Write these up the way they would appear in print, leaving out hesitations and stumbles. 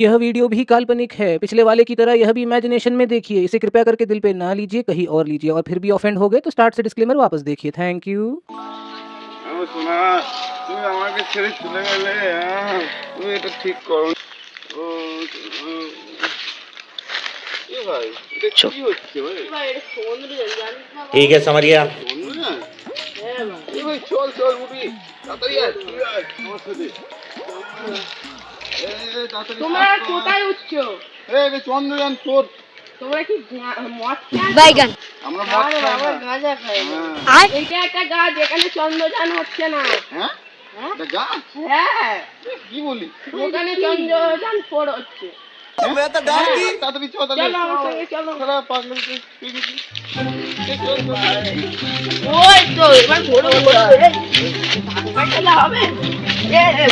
यह वीडियो भी काल्पनिक है, पिछले वाले की तरह यह भी इमेजिनेशन में देखिए। इसे कृपया करके दिल पे ना लीजिए, कहीं और लीजिए, और फिर भी ऑफेंड हो गए तो स्टार्ट से डिस्क्लेमर वापस देखिए। Thank you. সোনা, তুমি আমাকে ছেড়ে চলে গেলে, তুমি এটা ঠিক করো। ও, এ ভাই, এটা কি হচ্ছে ভাই? ठीक है समझ गया। চন্দ্রযান? এ ভাই, চল চল উঠি, তাড়াতাড়ি আয়, আমার সাথে। তাড়াতাড়ি তোমরা কোথায় উঠছো? এটা চন্দ্রযান 4। তোমরা কি মদ খাচ্ছ? বাইগান আমরা মদ আরে খাই বাবা, না। গাঁজা খাই না। হ্যাঁ। এইটা একটা গাছ, এখানে চন্দ্রযান হচ্ছে না। হ্যাঁ? হ্যাঁ? এটা গাছ? হ্যাঁ, কি বলি? ওখানে চন্দ্রযান 4 হচ্ছে। তাড়াতাড়ি চল, তাড়াতাড়ি। চলো আমার সঙ্গে চলো। সারা পাগল পেয়ে গেছি। চল, চল, চল। ওই তো এবার ঘোরো ঘোরো। চলে হবে।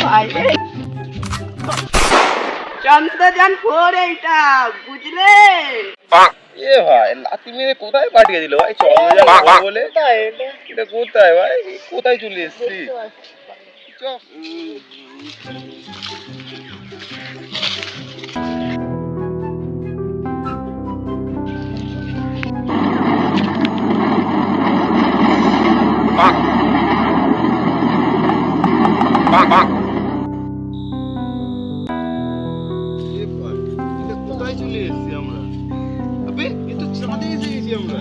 ভাই চন্দ্রযান 4 এইটা, বুঝলে? এ ভাই, লাথি মেরে কোথায় পাঠিয়ে দিল ভাই? চন্দ্রযান বলে এটা কোথায় ভাই? কোথায় চলে এসেছি? চল। কোথায় চলে এসেছি আমরা? আবে, এ তো চাঁদে এসে গেছি আমরা।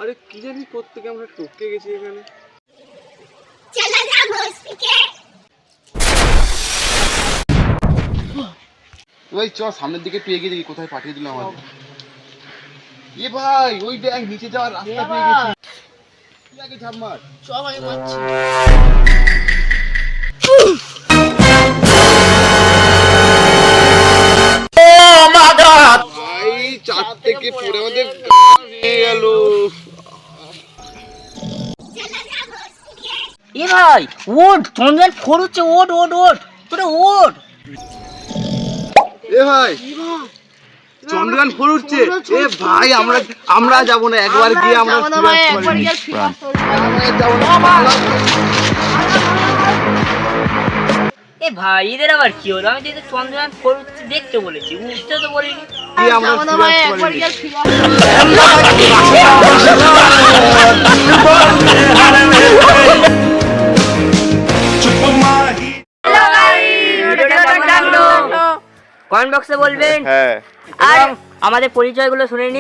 আরে কি জানি কোত্থেকে আমরা টপকে গেছি এখানে। ভাই চ, সামনের দিকে পেয়ে গেছি, কোথায় পাঠিয়ে দিলাম আমাদের। এ ভাই, ওই দেখ নিচে যাওয়ার রাস্তা পেয়ে গেছি। তুই আগে ঝাঁপ মার। সব আমি মারছি। ভাই, চাঁদ থেকে পড়ে আমাদের গা ভেঙে গেল। এ ভাই ওঠ, চন্দ্রযান 4 হচ্ছে, ওঠ ওঠ ওঠ, তোরা ওঠ। এ ভাই, চন্দ্রযান 4 উঠছে। এ ভাই, আমরা যাব না, একবার গিয়ে আমরা ফিরে আসতে পারি। এ ভাই এদের আবার কি হলো? আমি তো চন্দ্রযান 4 হচ্ছে দেখতে বলেছি, উঠতে তো বলিনি। গিয়ে আমরা ফিরে আসতে পারি। কমেন্ট বক্সে বলবেন হ্যাঁ, আর আমাদের পরিচয়গুলো শুনে নিন।